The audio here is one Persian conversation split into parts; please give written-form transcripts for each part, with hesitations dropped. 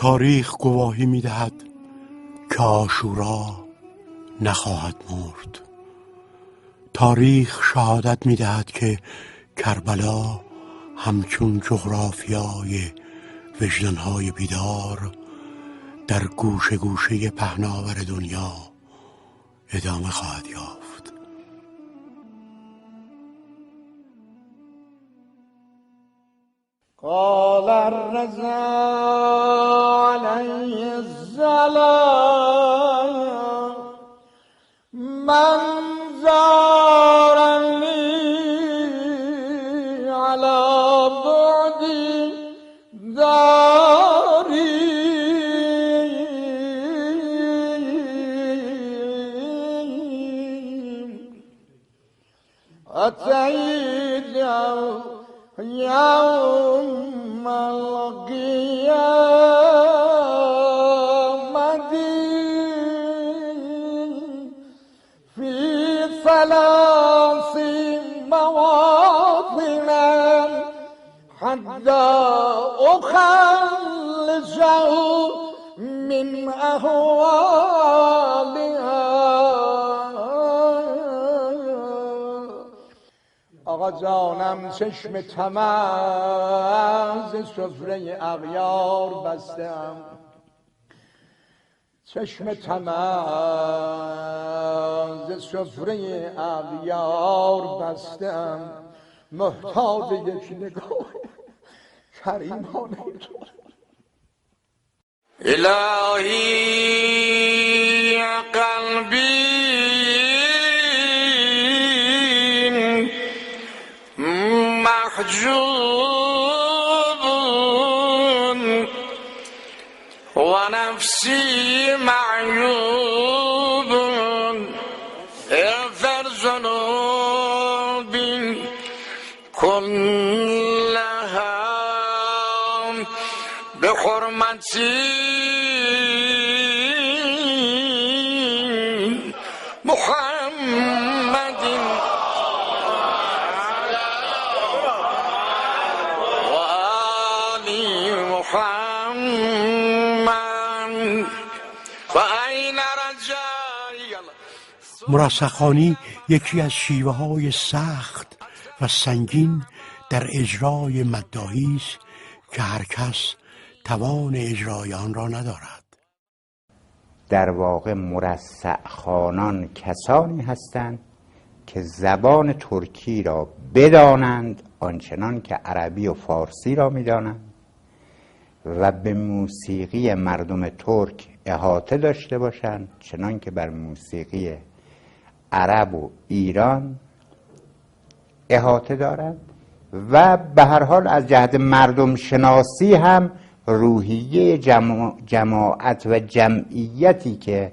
تاریخ گواهی می‌دهد که عاشورا نخواهد مرد. تاریخ شهادت می‌دهد که کربلا همچون جغرافیای وجدان‌های بیدار در گوشه گوشه پهناور دنیا ادامه خواهد یافت. قال الرضا علیه السلام من زارنی علی بعدی داری اتیت یوم القیامت فی ثلاث مواطن حتی اخلصه من احوالها. آقا جانم چشم طمع ز سفره اغیار بستم، چشم طمع ز سفره اغیار بستم، محتاج یک نگاه کریمانه تو. الهی قلبی محجوب و نفسی معیوب اغفر ذنوبی كلها بحرمتي محمد وآل محمد فأين رجائي. مرسخانی یکی از شیوه‌های سخت و سنگین در اجرای مداحی است که هر کس توان اجرای آن را ندارد. در واقع مرصع‌خوانان کسانی هستند که زبان ترکی را بدانند آنچنان که عربی و فارسی را می‌دانند و به موسیقی مردم ترک احاطه داشته باشند چنان که بر موسیقی عرب و ایران احاطه دارند و به هر حال از جهت مردم شناسی هم روحیه جماعت و جمعیتی که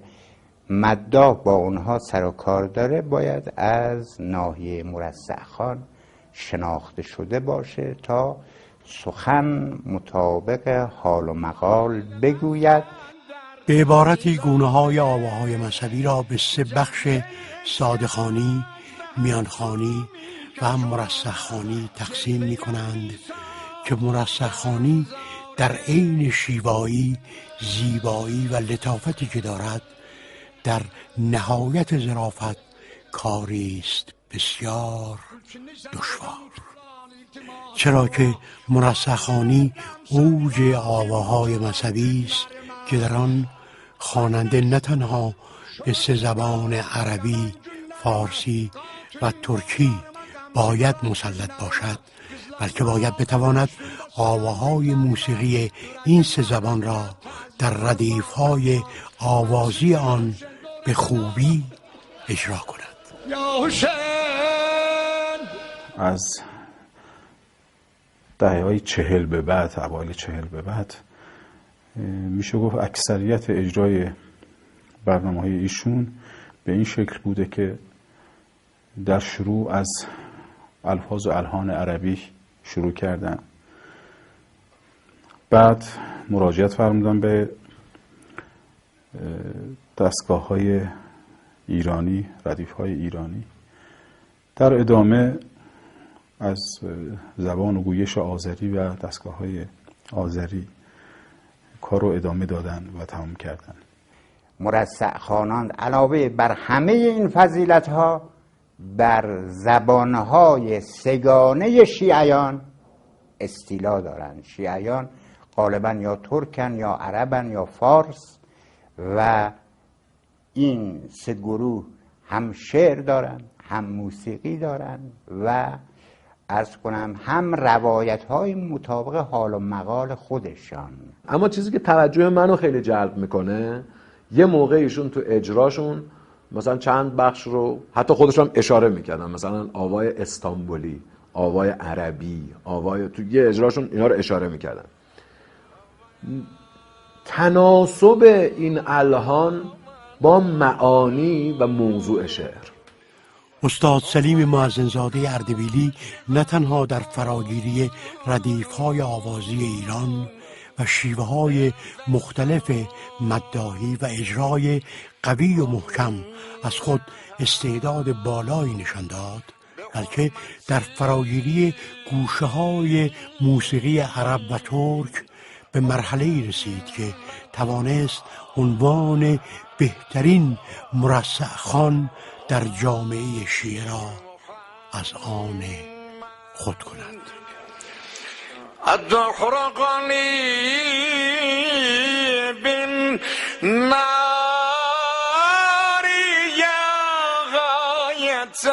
مداح با اونها سر و کار داره باید از ناحیه مرصع‌خوان شناخته شده باشه تا سخن مطابق حال و مقال بگوید. به عبارتی گونه‌های آواهای مذهبی را به 3 بخش ساده‌خوانی، میانخوانی و مرصع‌خوانی تقسیم می‌کنند که مرصع‌خوانی در عین شیوایی، زیبایی و لطافتی که دارد در نهایت ظرافت کاری است بسیار دشوار، چرا که مرصع‌خوانی اوج آواهای مذهبی است که در آن خواننده نه تنها به 3 زبان عربی، فارسی و ترکی باید مسلط باشد، بلکه باید بتواند آواهای موسیقی این 3 زبان را در ردیف‌های آوازی آن به خوبی اجرا کند. از دهه‌های 40 به بعد، اوایل 40 به بعد میشه گفت اکثریت اجرای برنامه‌های ایشون به این شکل بوده که در شروع از الفاظ و الحان عربی شروع کردن، بعد مراجعت فرمودن به دستگاه‌های ایرانی، ردیف‌های ایرانی، در ادامه از زبان و گویش آذری و دستگاه‌های آذری کار رو ادامه دادن و تمام کردن. مرصع خوانان علاوه بر همه این فضیلت ها بر زبانهای سگانه شیعیان استیلا دارند. شیعیان غالبا یا ترکن یا عربن یا فارس و این سه گروه هم شعر دارن، هم موسیقی دارن و عرض کنم هم روایت های مطابق حال و مقال خودشان. اما چیزی که توجه منو خیلی جلب میکنه، یه موقع ایشون تو اجراشون مثلا چند بخش رو حتی خودشون هم اشاره میکردن، مثلا آوای استانبولی، آوای عربی، آوای تو یه اجراشون اینا رو اشاره میکردن. تناسب این الحان با معانی و موضوع شعر. استاد سلیم مؤذنزاده اردبیلی نه تنها در فراگیری ردیف‌های آوازی ایران و شیوه‌های مختلف مداحی و اجرای قوی و محکم از خود استعداد بالایی نشان داد، بلکه در فراگیری گوشه‌های موسیقی عرب و ترک به مرحله‌ای رسید که توانست عنوان بهترین مرصع خوان در جامعه شیعه را از آن خود کند. الدهر قلیب نار یا غایت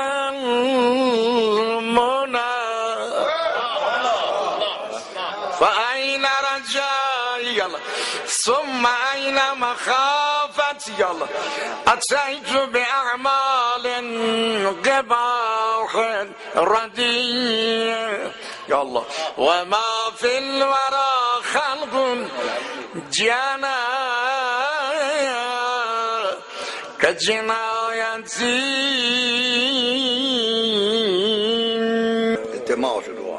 المنى فأين رجاي ثم أين مخافتي أتيت بأعمال قباح رديء يا الله وما في الورى خلق جانا كجنايتي دماغ شدوا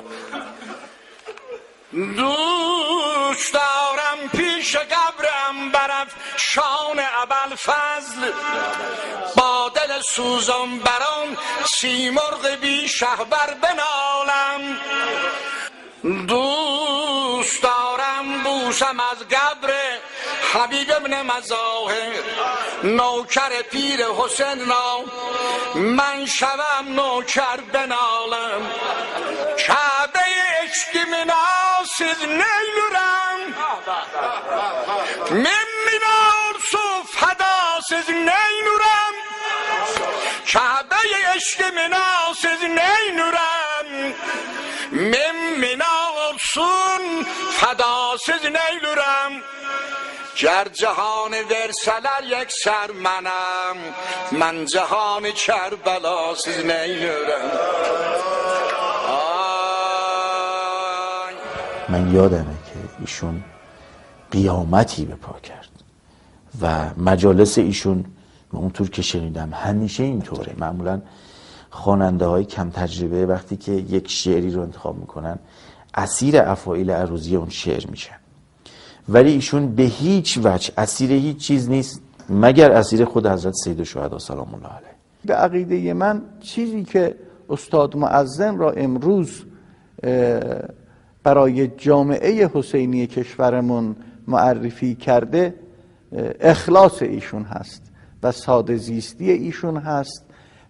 دوست دارم پیش قبرم برف شان ابوالفضل با دل سوزان بران سیمرغ بی شهبر بنالم. دوست دارم بوسم از قبر حبیب ابن مظاهر نوکر پیر حسین را من شوم نوکر بنالم. کعبه عشق مناسز نیلورم من منار صف حداسز نیلورم. کعبه عشق مناسز نیلورم من منار سون فداسز نیلورم. گر جهان ورسلر یک سر منم من جهان کربلا سز نیلورم. من یادمه که ایشون قیامتی به پا کرد و مجالس ایشون اونطور که شنیدم همیشه اینطوره. معمولا خواننده های کم تجربه وقتی که یک شعری رو انتخاب میکنن اسیر افاعیل عروضی اون شعر میشن، ولی ایشون به هیچ وجه اسیر هیچ چیز نیست مگر اسیر خود حضرت سید الشهدا سلام الله علیه. به عقیده من چیزی که استاد مؤذن را امروز برای جامعه حسینی کشورمون معرفی کرده اخلاص ایشون هست و ساده زیستی ایشون هست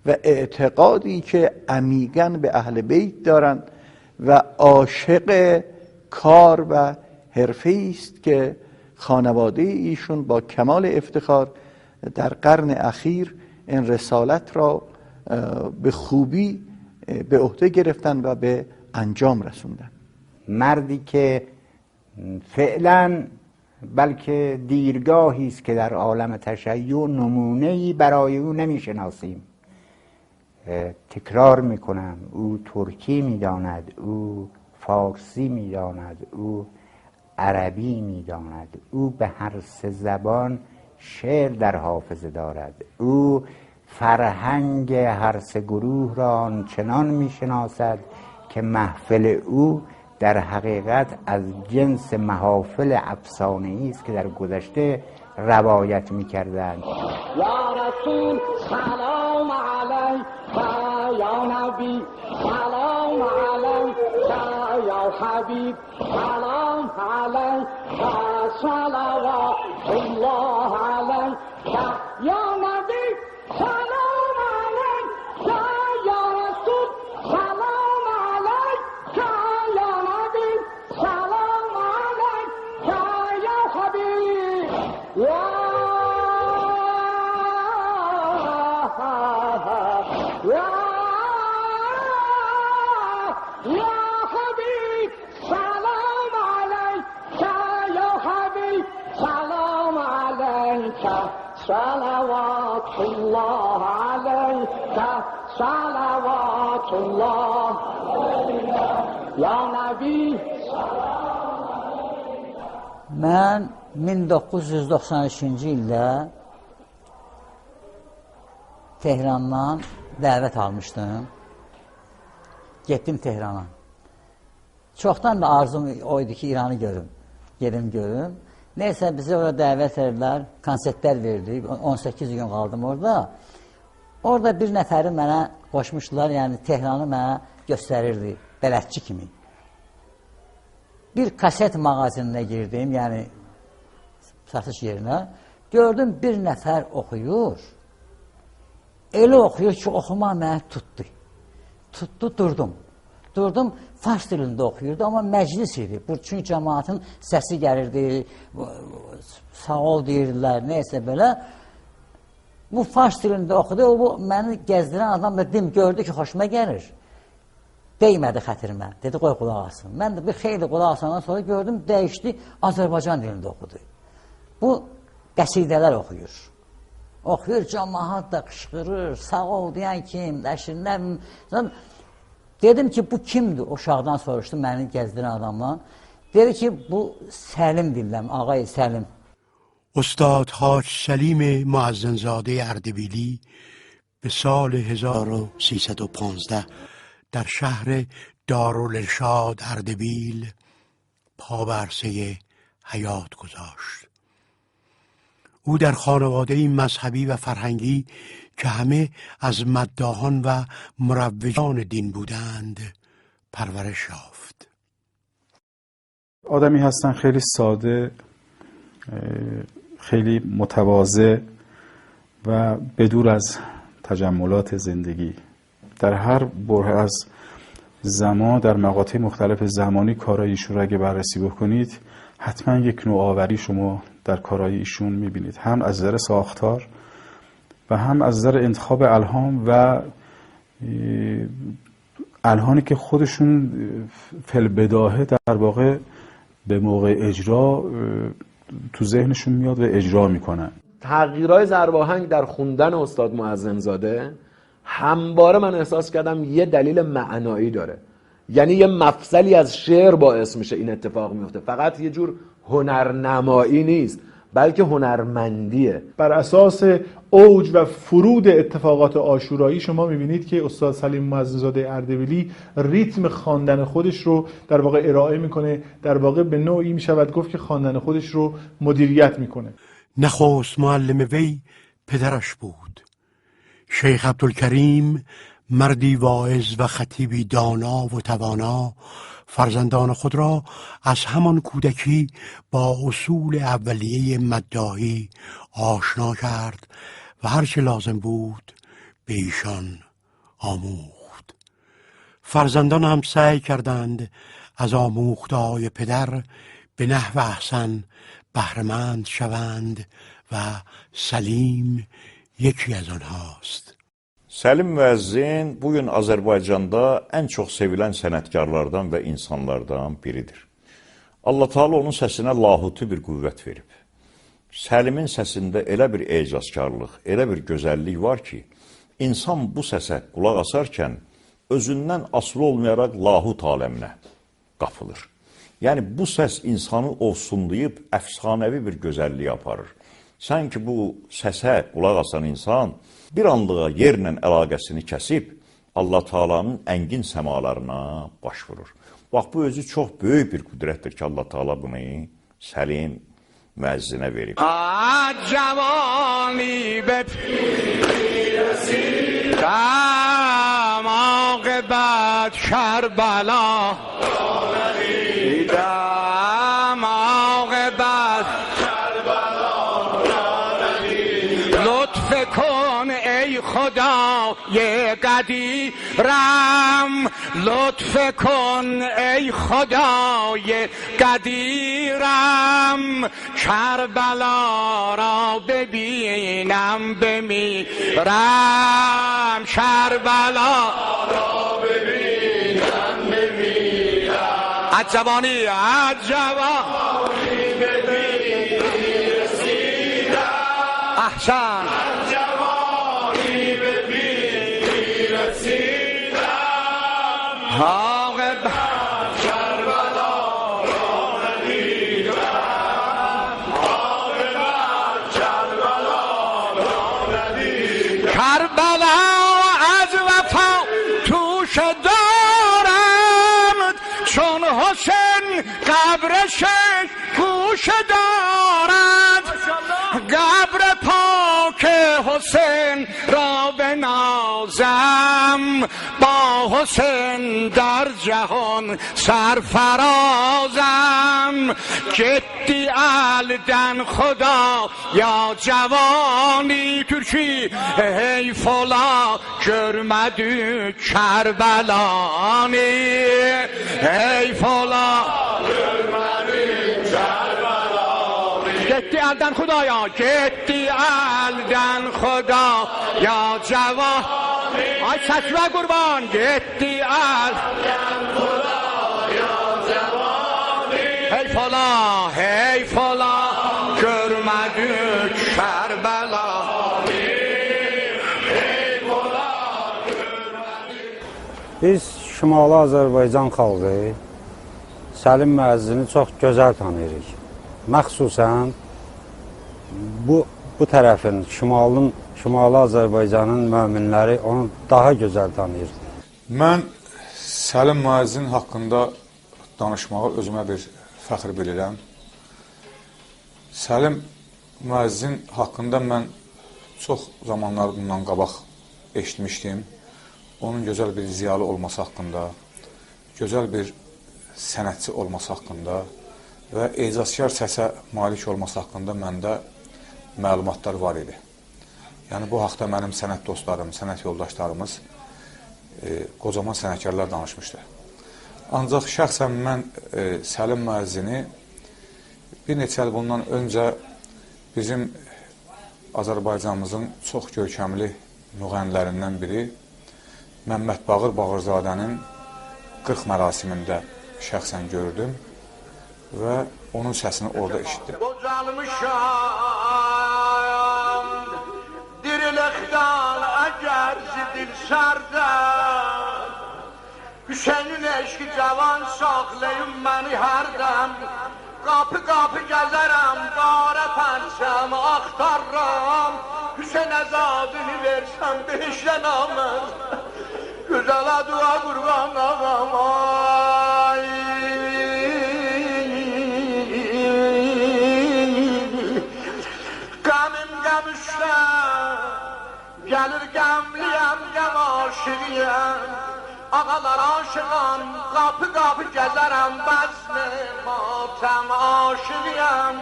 و اعتقادی که عمیقاً به اهل بیت دارن و عاشق کار و حرفه‌ای است که خانواده ایشون با کمال افتخار در قرن اخیر این رسالت را به خوبی به عهده گرفتن و به انجام رسوندن. مردی که فعلا بلکه دیرگاهی است که در عالم تشیع نمونه‌ای برای او نمی‌شناسیم. تکرار میکنم او ترکی میداند، او فارسی میداند، او عربی میداند، او به هر سه زبان شعر در حافظه دارد، او فرهنگ هر سه گروه را آنچنان میشناسد که محفل او در حقیقت از جنس محافل افسانه‌ای است که در گذشته روایت می‌کردند. یا رسول سلام علیک یا نبی سلام علیک یا حبیب سلام علیک صلوات الله علیک یا نبی سلام علیک یا رسول سلام علیک یا نبی سلام علیک یا حبیب یا حبیب سلام علیک یا حبیب سلام علیک صلوات الله علیک صلوات الله یا نبی. Mən 1992-ci ildə Tehrandan dəvət almışdım. Getdim Tehrana. Çoxdan da arzum oydu ki, İranı görüm. Gedim görüm. Neysə, bizi orada dəvət edilər, konsertlər verdik. 18 gün qaldım orada. Orada bir nəfəri mənə qoşmuşdular, yəni Tehranı mənə göstərirdi, bələdçi kimi. Bir kaset mağazinine girdim, yəni satış yerinə. Gördüm, bir nəfər oxuyur. Elə oxuyur ki, oxuma mənə tutdu. Tutdu, durdum. Durdum, fars dilində oxuyurdu, amma məclis idi. Çünki cəmaatın səsi gəlirdi, sağ ol deyirdilər, neysə belə. Bu fars dilində oxudu, o məni gəzdirən adam da gördü ki, xoşuma gəlir. Deymədi xətirimə, dedi qoy qulaq asın. Mən də bir xeyli qulaq asandan sonra gördüm, dəyişdi, Azərbaycan dilində oxudu. Bu qəsidələr oxuyur. Oxuyur, cəmaat da qışqırır, sağ ol deyən kim, dəşirlər. Dedim ki, bu kimdir? O uşaqdan soruşdum, məni gəzdirən adamla. Dedi ki, bu Səlim dilləm, ağay Səlim. استاد حاج سلیم معزنزاده اردبیلی به سال 1315 در شهر دارالارشاد اردبیل پا به عرصه حیات گذاشت. او در خانواده مذهبی و فرهنگی که همه از مداحان و مروجان دین بودند پرورش یافت. آدمی هستن خیلی ساده، خیلی متواضع و بدور از تجملات زندگی. در هر بره از زمان، در مقاطع مختلف زمانی کارهای ایشون رو اگه بررسی بکنید حتما یک نوآوری شما در کارهای ایشون میبینید، هم از نظر ساختار و هم از نظر انتخاب الهام و الهانی که خودشون فی‌البداهه در واقع به موقع اجرا تو ذهنشون میاد و اجرا میکنن. تغییرهای ضرباهنگ در خوندن استاد معظم‌زاده همواره من احساس کردم یه دلیل معنایی داره، یعنی یه مفصلی از شعر باعث میشه این اتفاق میفته، فقط یه جور هنرنمایی نیست بلکه هنرمندیه. بر اساس اوج و فرود اتفاقات عاشورایی شما میبینید که استاد سلیم معظم‌زاده اردبیلی ریتم خواندن خودش رو در واقع ارائه میکنه، در واقع به نوعی میشود گفت که خواندن خودش رو مدیریت میکنه. نخست معلم وی پدرش بود. شیخ عبدالکریم مردی واعظ و خطیبی دانا و توانا فرزندان خود را از همان کودکی با اصول اولیه مداحی آشنا کرد و هرچه لازم بود به ایشان آموخت. فرزندان هم سعی کردند از آموخته‌های پدر به نحو احسن بهره‌مند شوند و سلیم یکی از آنهاست. Səlim müəzzin bugün Azərbaycanda ən çox sevilən sənətkarlardan və insanlardan biridir. Allah Teala onun səsinə lahuti bir qüvvət verib. Səlimin səsində elə bir ecazkarlıq, elə bir gözəllik var ki, insan bu səsə qulaq asarkən özündən asılı olmayaraq lahut aləminə qapılır. Yəni bu səs insanı ovsunlayıb əfsanəvi bir gözəlliyə aparır. Sən ki bu səsə qulaq asan insan bir anlığa yerlə əlaqəsini kəsib Allah Taala'nın əngin səmalarına baş vurur. Bax bu özü çox böyük bir qüdrətdir ki Allah Taala bunu Səlim müəzzinə verib. Cəvani be pirəsi Dəmaq عاقبت کربلا دیدم عاقبت لطف کن ای خدای قدیرم لطف کن ای خدای قدیرم کربلا را ببینم بمیرم کربلا را ببینم بمیرم از جوانی احسن جوانی به پیری رسیدم عاقبت کربلا را ندیدم عاقبت کربلا را ندیدم کربلا از وفا توش دارم چون حسین قبرش گوش دارد قبر پاک حسین را بنازم با حسین در جهان سرفرازم جدی الدن خدا یا جوانی ترکی ای فلا görmedi کربلانی ای فلا görmedi کربلانی جدی الدن خدا یا جدی الدن خدا یا جوان ay saçma kurban gitti al hey fala görmedik Kerbela Biz Şimali Azərbaycan xalqı Səlim müəzzini çox gözəl tanıyırıq. Məxsusən bu tərəfin, Şimali Azərbaycanın möminləri onu daha gözəl tanıyır. Mən Səlim müəzzin haqqında danışmağı özümə bir fəxr bilirəm. Səlim müəzzin haqqında mən çox zamanlar bundan qabaq eşitmişdim. Onun gözəl bir ziyalı olması haqqında, gözəl bir sənətçi olması haqqında və ecazkar səsə malik olması haqqında məndə məlumatlar var idi. Yəni bu haqda mənim sənət dostlarım, sənət yoldaşlarımız, qocaman sənətkarlar danışmışdı. Ancaq şəxsən mən Səlim müəzzini bir neçə il bundan öncə bizim Azərbaycanımızın çox görkəmli müğənnilərindən biri Məmməd Bağır Bağırzadənin 40 mərasimində şəxsən gördüm və onun səsini orada eşitdim. Qocalmışam dirilikdən əgər zidil sərdə Hüseynin eşki cavan saxlayın məni hərdən Qapı qapı gəzərəm, qara pərsəm axtarram Hüseyn əzadını versəm beşdən amər Güzələ dua qurban ağam ay Qəmim qəm üstə Gəlir qəmliyəm, qəm aşığıyəm Ağalar aşığam, qapı qapı gəzərəm Bəzmi matəm aşığıyəm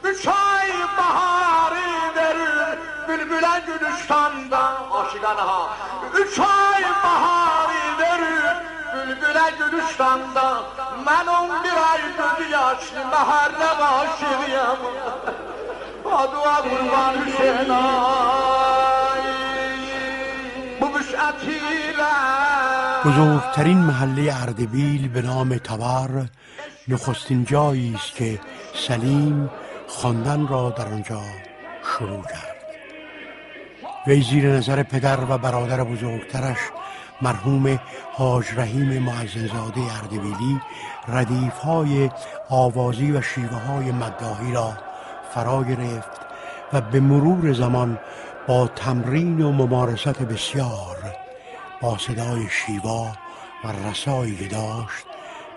3 ay baharı verir Bülbülə Gülüstan'da Aşıqan ha 3 ay baharı verir Bülbülə Gülüstan'da Mən 11 ay gözü yaşlı Məhərrəm aşığıyam Adua qurban Hüseyin ay Bu vüsعت ilə بزرگترین محله اردبیل به نام تبر نخستین جایی است که سلیم خواندن را در آنجا شروع کرد. وی زیر نظر پدر و برادر بزرگترش مرحوم حاج رحیم معزنزاده اردبیلی ردیف‌های آوازی و شیوه‌های مداحی را فرا گرفت و به مرور زمان با تمرین و ممارست بسیار با صدای شیوا و رسایی که داشت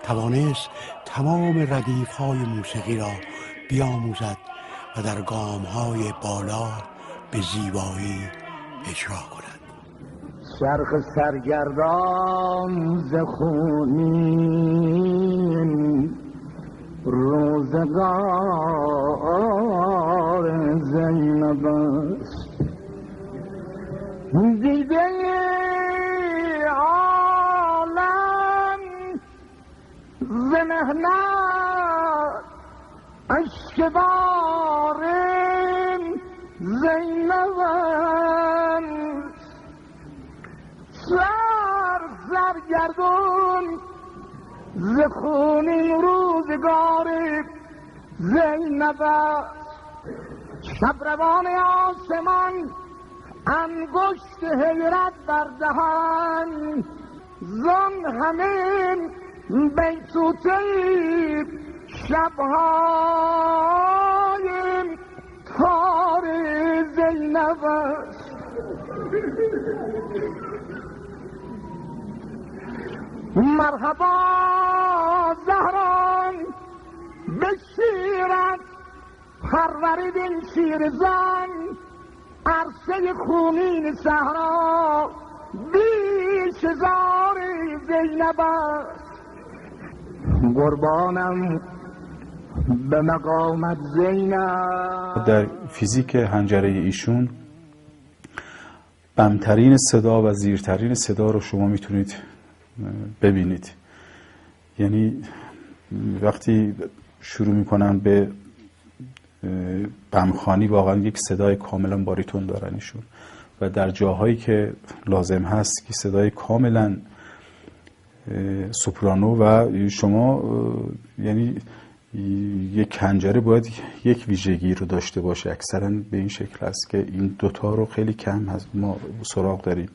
توانست تمام ردیف‌های موسیقی را بیاموزد و در گام‌های بالا به زیبایی اجرا کند. چرخ سرگردان ز خونین روزگار زینب است. دیده عالم ز مهنت اشکبار زینب است. چرخ سرگردان ز خونین روزگار زینب است. شبروان آسمان انگشت حیرت بر دهن زن همین بیتوتی شبهای تار زینب است. مرحبا زهران به شیرت پروریدین شیرزن، عرصه خونین صحرا بیش هزار زینب است. قربانم به مقامت زینب. در فیزیک حنجره ایشون بمترین صدا و زیرترین صدا رو شما میتونید ببینید. یعنی وقتی شروع میکنن به بمخوانی واقعا یک صدای کاملا باریتون دارن ایشون و در جاهایی که لازم هست که صدای کاملا سوپرانو و شما یعنی یک حنجره باید یک ویژگی رو داشته باشه. اکثرا به این شکل است که این دوتا رو خیلی کم هست ما سراغ داریم.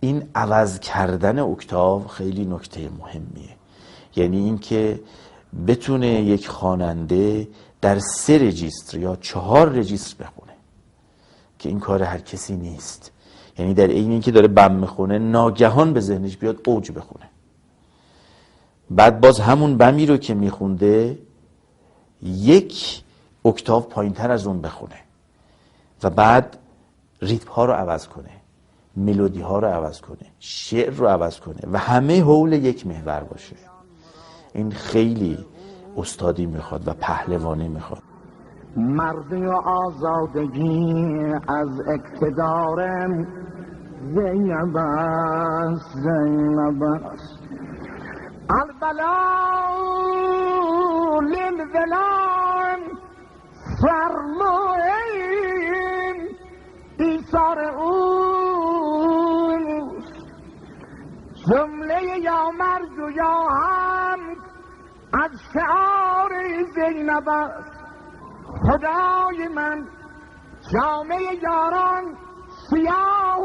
این عوض کردن اکتاو خیلی نکته مهمیه. یعنی اینکه بتونه یک خواننده در 3 رجیستر یا 4 رجیستر بخونه که این کار هر کسی نیست. یعنی در عین اینکه داره بم میخونه ناگهان به ذهنش بیاد اوج بخونه، بعد باز همون بمی رو که میخونده 1 اکتاو پایینتر از اون بخونه و بعد ریتم ها رو عوض کنه، ملودی ها رو عوض کنه، شعر رو عوض کنه و همه حول یک محور باشه. این خیلی استادی میخواد و پهلوانی میخواد. مردی و آزادگی از اقتدارم زینب است، زینب است. البلاء للظلام فرماییم ایثار اون، جمله یا مرد و یا هم از شعار زینب است. خدای من جامعه یاران سیاه و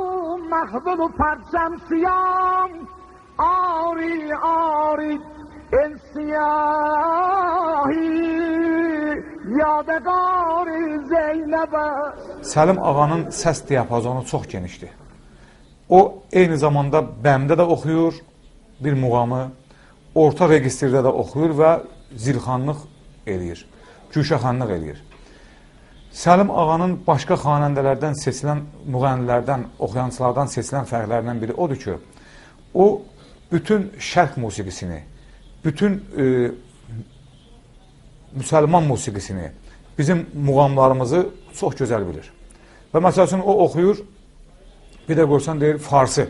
مخدل و پرچم سیام، آری آری این سیاهی yadgar Zeynəbə. Səlim ağanın səs diapazonu çox genişdir. O eyni zamanda bəmdə də oxuyur bir muğamı, orta registrdə də oxuyur və zilxanlıq eləyir, güşəxanlıq eləyir. Səlim ağanın başqa xanəndələrdən seçilən, müğənnilərdən, oxuyançılardan seçilən fərqlərindən biri odur ki, o bütün şərq musiqisini, bütün müsəlman musiqisini, bizim muğamlarımızı çox gözəl bilir. Və məsəl üçün o oxuyur, bir də görsən deyir farsı,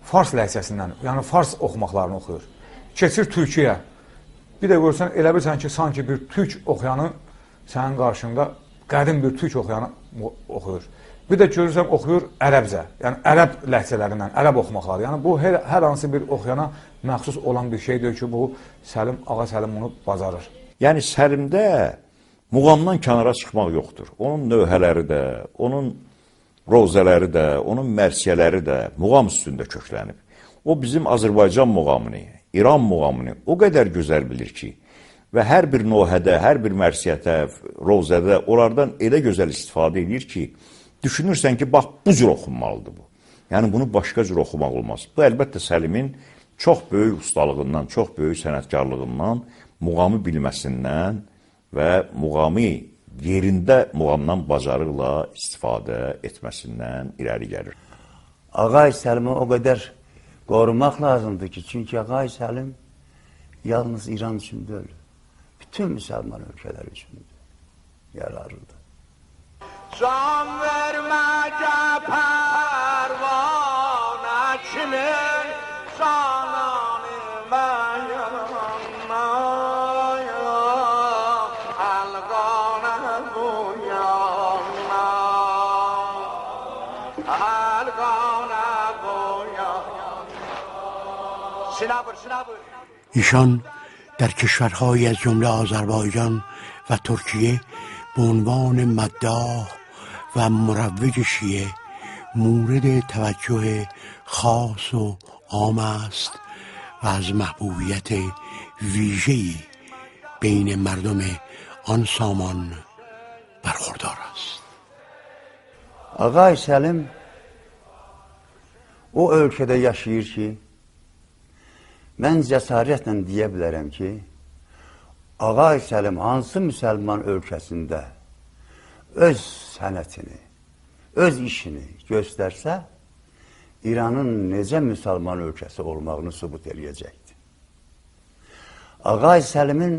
fars ləhcəsindən, yəni fars oxumaqlarını oxuyur. Keçir türküyə, bir də görsən elə bilsən ki, sanki bir türk oxuyanı sənin qarşında qədim bir türk oxuyanı oxuyur. Bir də görürsən oxuyur ərəbcə, yəni ərəb ləhcələrindən, ərəb oxumaqları. Yəni bu hər hansı bir oxuyana məxsus olan bir şeydir ki, bu Səlim, Ağa Səlim onu bacarır. Yəni Səlimdə muğamdan kənara çıxmaq yoxdur. Onun növhələri də, onun rozələri də, onun mərsiyələri də muğam üstündə köklənib. O bizim Azərbaycan muğamını, İran muğamını o qədər gözəl bilir ki, və hər bir nohədə, hər bir mərsiyətə, rozədə onlardan elə gözəl istifadə edir ki, düşünürsən ki, bax, bu cür oxunmalıdır bu. Yəni, bunu başqa cür oxumaq olmaz. Bu, əlbəttə, Səlimin çox böyük ustalığından, çox böyük sənətkarlığından, muğamı bilməsindən və muğamı yerində muğamdan bacarıqla istifadə etməsindən irəli gəlir. Ağay Səlim'i o qədər qorumaq lazımdır ki, çünki Ağay Səlim yalnız İran üçün deyil, bütün müsəlman ölkələr üçündür, yararlıdır. Can verməkə pərvanə kimin cananı mənə əlqanə bu yana əlqanə bu yana Sinabır. ایشان در کشورهای از جمله آذربایجان و ترکیه به عنوان مداح و مروج شیعه مورد توجه خاص و عام است و از محبوبیت ویژه‌ای بین مردم آن سامان برخوردار است. Ağay Səlim o ölkədə yaşayır ki, mən cəsarətlə deyə bilərəm ki, Ağay Səlim hansı müsəlman ölkəsində öz sənətini, öz işini göstərsə, İranın necə müsəlman ölkəsi olmağını sübut eləyəcəkdir. Ağay Səlimin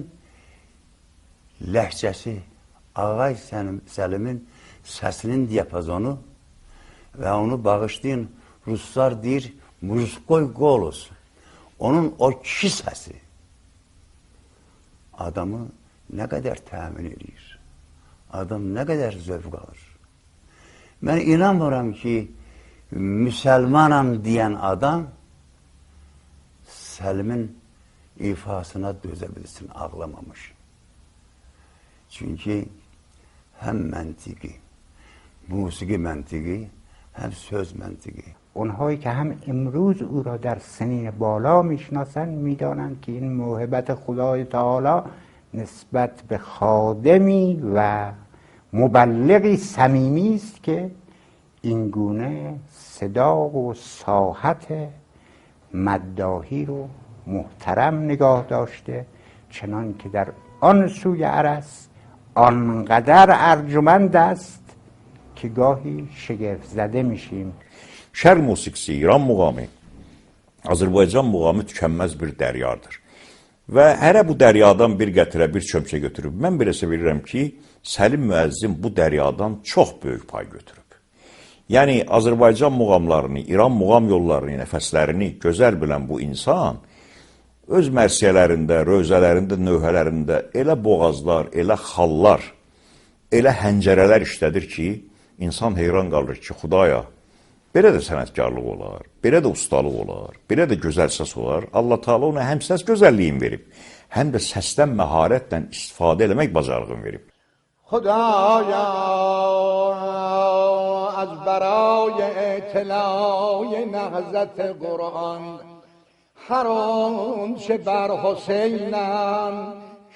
ləhcəsi, Ağay Səlimin səsinin diapazonu və onu bağışlayın, Ruslar deyir, Murskoy Golos. Onun o kişi səsi adamı nə qədər təmin edir, adam nə qədər zövq alır. Mən inanmıram ki, müsəlmanam deyən adam Səlimin ifasına dözə bilsin, ağlamamış. Çünki həm məntiqi, musiqi məntiqi, həm söz məntiqi. اونهایی که هم امروز او را در سنین بالا میشناسند میدانند که این موهبت خدای تعالی نسبت به خادمی و مبلغی صمیمی است که این گونه صدا و ساحت مداحی رو محترم نگاه داشته، چنان که در آن سوی عرس آنقدر ارجمند است که گاهی شگفت زده میشیم. Şərq musiqisi, İran muğamı, Azərbaycan muğamı tükənməz bir dəryadır. Və hərə bu dəryadan bir qətirə, bir çömçə götürüb. Mən beləsə bilirəm ki, Səlim müəzzin bu dəryadan çox böyük pay götürüb. Yəni, Azərbaycan muğamlarını, İran muğam yollarını, nəfəslərini gözəl bilən bu insan öz mərsiyələrində, rövzələrində, növhələrində elə boğazlar, elə xallar, elə həncərələr işlədir ki, insan heyran qalır ki, Xudaya, belə də sənətkarlıq olar, belə də ustalıq olar, belə də gözəl səs olar. Allah Teala ona həm səs gözəlliyin verib, həm də səsdən məharətlə istifadə eləmək bacarığını verib. خدایا از برای اطلاع نهضت قرآن هر آنچه بر حسینم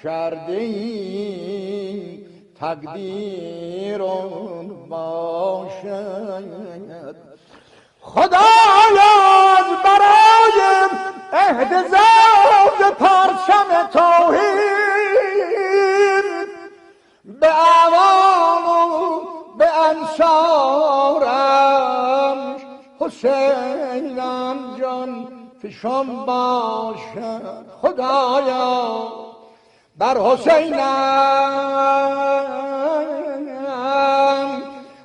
کرده ای تقدیر باشد خدایا از برای اهتزاز پرچم توحید به اعوان و به انصارم حسینم جان فشان باشد خدایا بر حسینم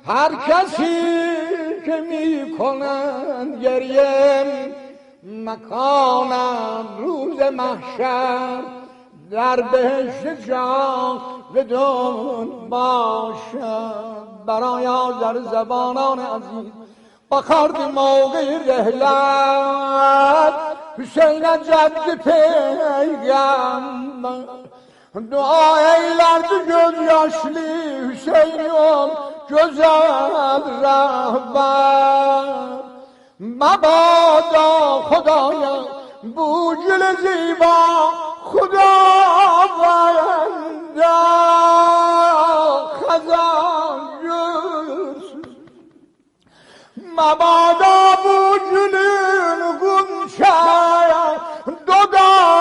هر کسی که می کنند گریم مکانم روز محشر در بهشت جاودان باشد برای در زبانان عزیز بخارد موقع رحلت حسین جد پیغمبر dua eylerdi göz yaşlı Hüseyin'im güzel rahber Mabada Khudaya bu gül ziba Khudavanda khazan görsün Mabada bu gülün gunçaya dodağı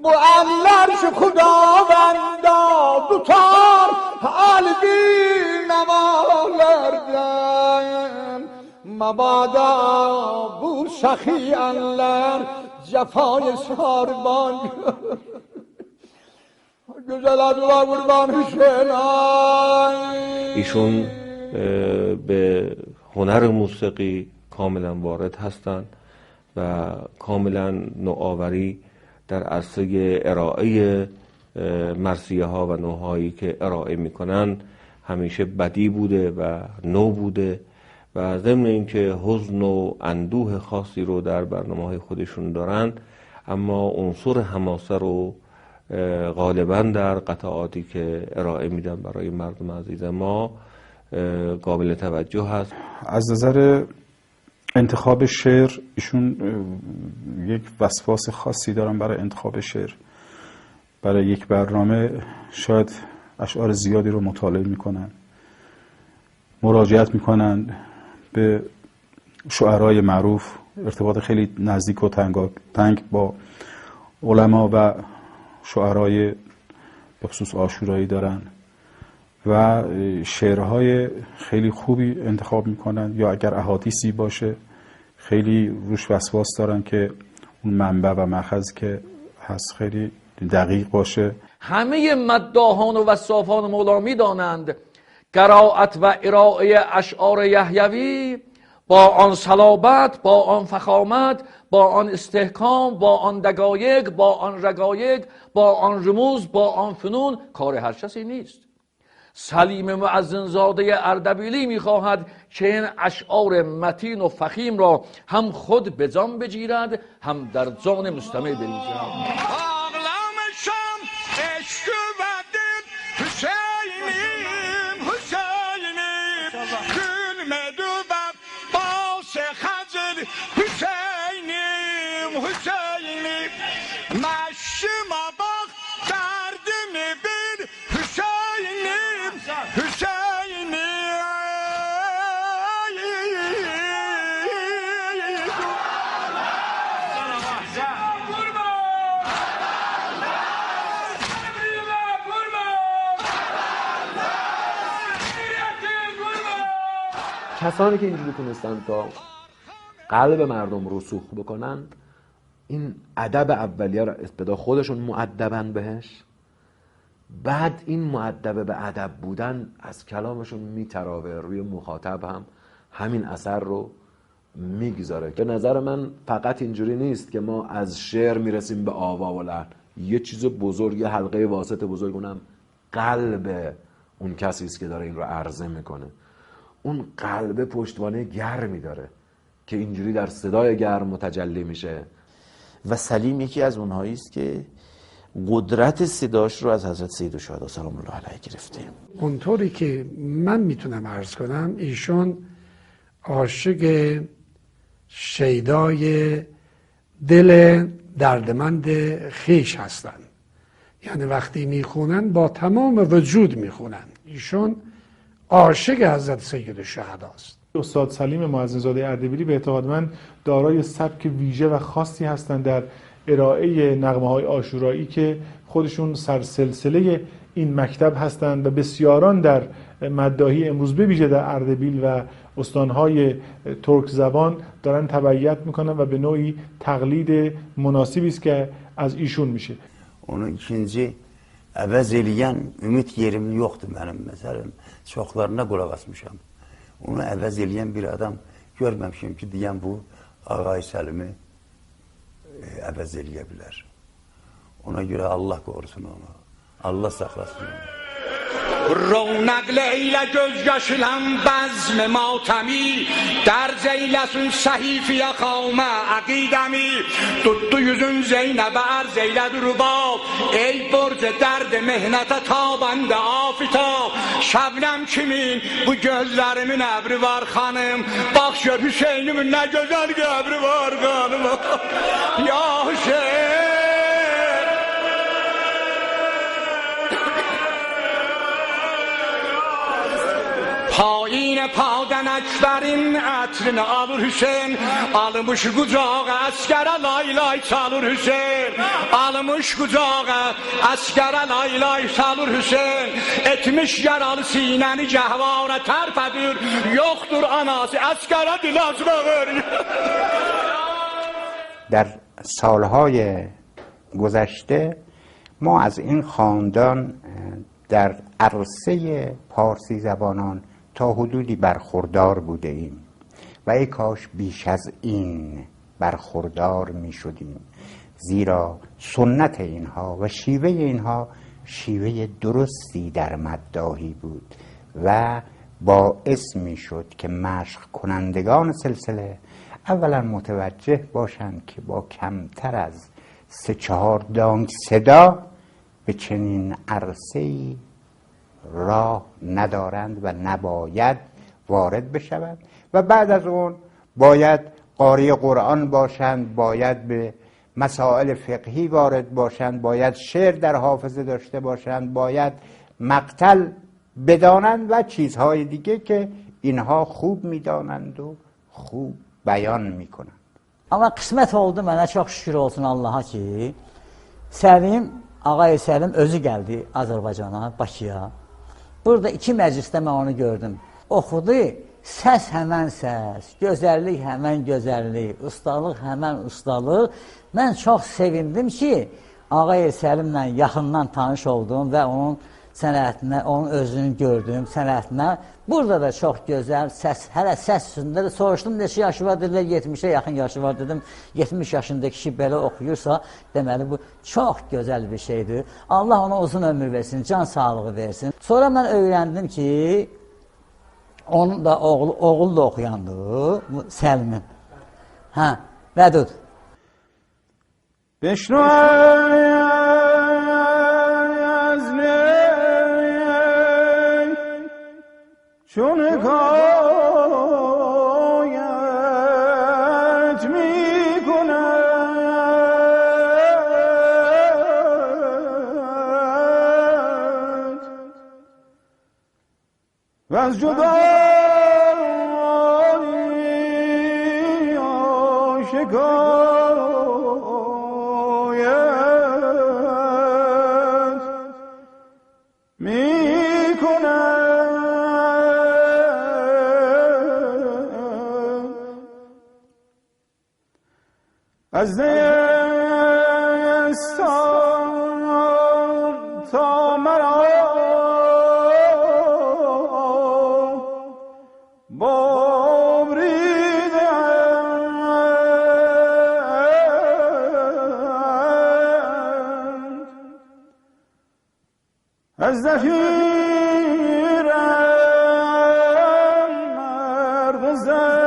bu eller şu Khudavanda tutar مبادا bu şahiyenler cefayı sarban. Güzel adılar kurban Hüseyin ay. ایشون به هنر موسیقی کاملا وارد هستند و کاملا نوآوری در عرصه ارائه مرثیه ها و نوعهایی که ارائه میکنن همیشه بدی بوده و نو بوده و ضمن اینکه حزن و اندوه خاصی رو در برنامه‌های خودشون دارن، اما عنصر حماسه رو غالبا در قطعاتی که ارائه میدن برای مردم عزیز ما قابل توجه هست. از نظر انتخاب شعر ایشون یک وسواس خاصی دارن برای انتخاب شعر. برای یک برنامه شاید اشعار زیادی رو مطالعه میکنن، مراجعت میکنن به شعرای معروف، ارتباط خیلی نزدیک و تنگ با علما و شعرای به خصوص عاشورایی دارن و شعرهای خیلی خوبی انتخاب میکنن، یا اگر احادیثی باشه خیلی روش وسواس دارن که اون منبع و مأخذ که هست خیلی دقیق باشه. همه مداحان و وصافان مولا میدانند قرائت و ارائه اشعار یحیوی با آن صلابت، با آن فخامت، با آن استحکام، با آن دقایق، با آن رقایق، با آن رموز، با آن فنون کار هر کسی نیست. سلیم معزنزاده اردبیلی میخواهد که این اشعار متین و فخیم را هم خود به جان بگیرد، هم در جان مستمع بریزد. کسانی که اینجوری تونستن تا قلب مردم رسوخ بکنن، این ادب اولیه رو ابتدا خودشون مؤدبن بهش، بعد این مؤدب به ادب بودن از کلامشون میتراوه روی مخاطب هم همین اثر رو میگذاره. به نظر من فقط اینجوری نیست که ما از شعر میرسیم به آوا و لحن، یه چیز بزرگ، یه حلقه واسط بزرگ، اونم قلب اون کسی است که داره این رو عرضه میکنه. اون قلب پشتوانه گرمی داره که اینجوری در صدای گرم متجلی میشه. و سلیم یکی از اونهایی است که قدرت صداش رو از حضرت سید الشهدا سلام الله علیه گرفته. اونطوری که من میتونم عرض کنم، ایشون عاشق شیدای دل دردمند خیش هستن، یعنی وقتی میخونن با تمام وجود میخونن. ایشون عاشق حضرت سید الشهدا است. استاد سلیم معزنزاده اردبیلی به اعتقاد من دارای سبک ویژه و خاصی هستند در ارائه نغمه‌های عاشورایی که خودشون سرسلسله این مکتب هستند و بسیاران در مداحی امروز به ویژه در اردبیل و استانهای ترک زبان دارن تبعیت میکنن و به نوعی تقلید مناسبی است که از ایشون میشه. Onu ikinci əvəz eləyən ümid yerim yoxdur mənim məsələn. Çoxlarına qulaq asmışam. Onu əvəz eləyən bir adam görməmişim ki, deyən bu Ağay Səlimi əvəz eləyə bilər. Ona görə Allah qorusun onu. Allah saxlasın onu. رونق لیل gözyaşılan bazm matami در zeylesun sahifi yakavme akidemi tuttu yüzün Zeynep'e arz eyledi rubab ey borca derdi mehnete tabanda afitab şebnem kimin bu gözlerimin ebri var hanım bak şu Hüseyin'imin ne güzel gebri var hanım ya Hüseyin. payine padan ekberin ətrini alır Hüseyin, almış qucağa əskərə lay lay çalır Hüseyin, almış qucağa əskərə lay lay çalır Hüseyin, etmiş yaralı sinəni gəhvara tərp edir, yoxdur anası əskərə dil açmağır. در سالهای گذشته ما از این خاندان در عرصه پارسی زبانان تا حدودی برخوردار بوده ایم و ای کاش بیش از این برخوردار می شدیم، زیرا سنت اینها و شیوه اینها شیوه درستی در مداحی بود و باعث می شد که مشق کنندگان سلسله اولا متوجه باشند که با کمتر از 3-4 دانگ صدا به چنین عرصه‌ای راه ندارند و نباید وارد بشوند و بعد از اون باید قاری قرآن باشند، باید به مسائل فقهی وارد باشند، باید شعر در حافظه داشته باشند، باید مقتل بدانند و چیزهای دیگه که اینها خوب میدانند و خوب بیان میکنند. Amma qismət oldu mənə, çox şükür olsun Allaha ki, Səlim, Ağay Səlim özü gəldi Azərbaycana, Bakıya. Burada 2 məclisdə mən onu gördüm. Oxudu, səs həmən səs, gözəllik həmən gözəllik, ustalıq həmən ustalıq. Mən çox sevindim ki, Ağay Səlimlə yaxından tanış oldum və onun sənətinə, onun özünü gördüm, sənətinə. Burada da çox gözəl səs, hələ səs üstündə də soruşdum, neçə yaşı var, dedilər, 70'e yaxın yaşı var, dedim, 70 yaşındaki kişi belə oxuyursa, deməli bu çox gözəl bir şeydir. Allah ona uzun ömür versin, can sağlığı versin. Sonra mən öyrəndim ki, onun da oğul da oxuyandı, Səlimin. Hə, Vədud. Beşno چون حکایت می کند و از جدایی آشکایت می از نیستان تا مرا ببریدند از زفیرم مرد زن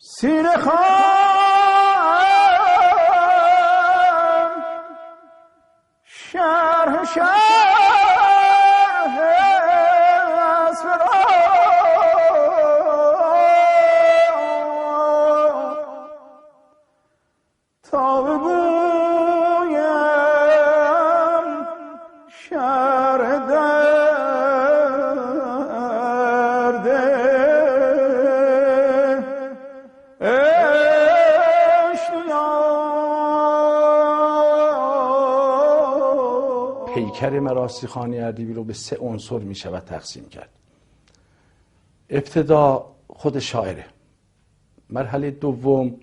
سینه خواهم شرح از تا بگویم شرح پیکر مراسیخوانی اردبیل رو به 3 عنصر می شود تقسیم کرد. ابتدا خود شاعره، مرحله دوم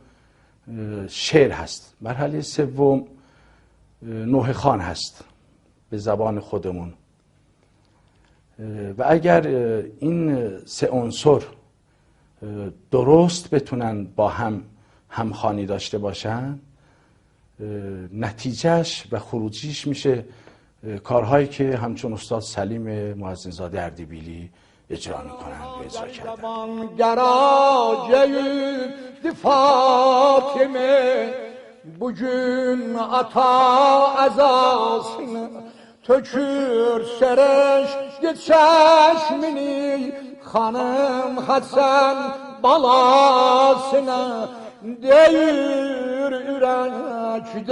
شعر هست، مرحله سوم نوحه خوان هست به زبان خودمون. و اگر این 3 عنصر درست بتونن با هم همخوانی داشته باشن، نتیجهش و خروجیش میشه کارهایی که همچون استاد سلیم مؤذنزاده اردبیلی اجرا میکنن و اجرا کردن. فاطمه bugün ata azasını tökür sereş çeşmini hanım Hasan balasına deyir yürekten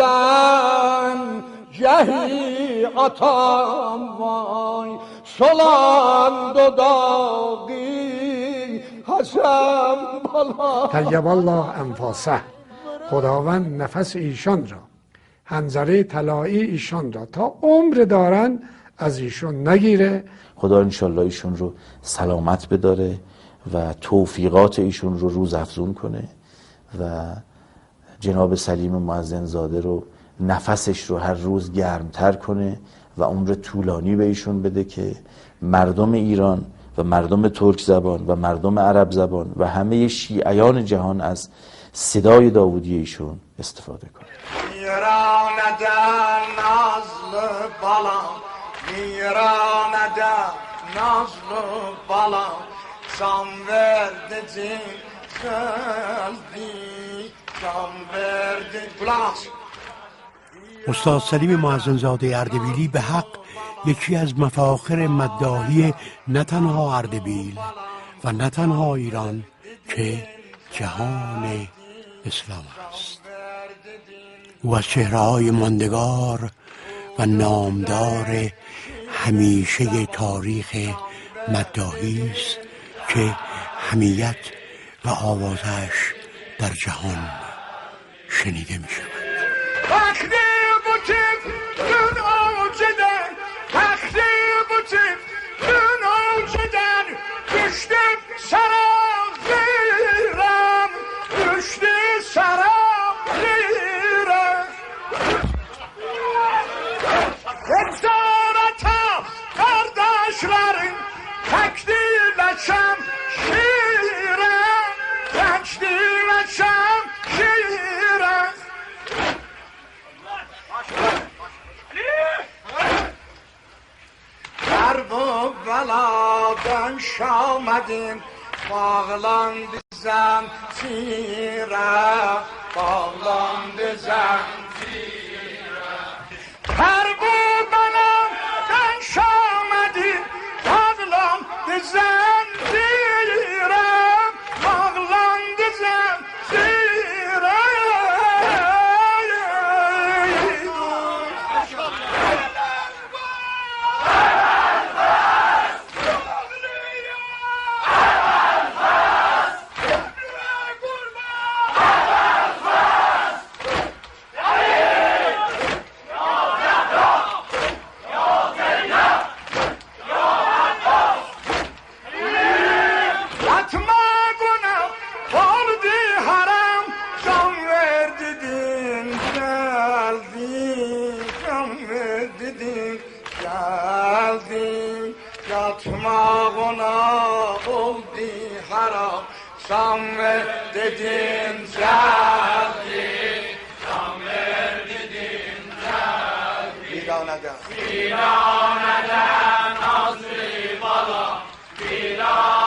cehi atam vay solan dodağı Hasan balasına. طیب الله انفاسه. خداوند نفس ایشان را، حنظله طلایی ایشان را تا عمر دارن از ایشون نگیره. خدا انشالله ایشون رو سلامت بداره و توفیقات ایشون رو روز افزون کنه و جناب سلیم مؤذن زاده رو نفسش رو هر روز گرمتر کنه و عمر طولانی به ایشون بده که مردم ایران و مردم ترک زبان و مردم عرب زبان و همه شیعیان جهان از صدای داوودی ایشون استفاده کنه. Miraneden nazlı balam, miraneden nazlı balam, can verdi geldi, can verdi. Kulağız. استاد سلیم مؤذن زاده اردبیلی به حق یکی از مفاخر مداحی نه تنها اردبیل و نه تنها ایران که جهان اسلام است. او از چهره‌های ماندگار و نامدار همیشه تاریخ مداحی است که حمیت و آوازش در جهان شنیده می شود. Beladan şamadın bağlandı zemzire, bağlandı zemzire. Her bu beladan şamadın bağlandı zemzire, bağlandı zemzire. Yatmağına oldu haram, sen ver dedin geldi, sen ver dedin geldi. Viraneden nazlı bala, viraneden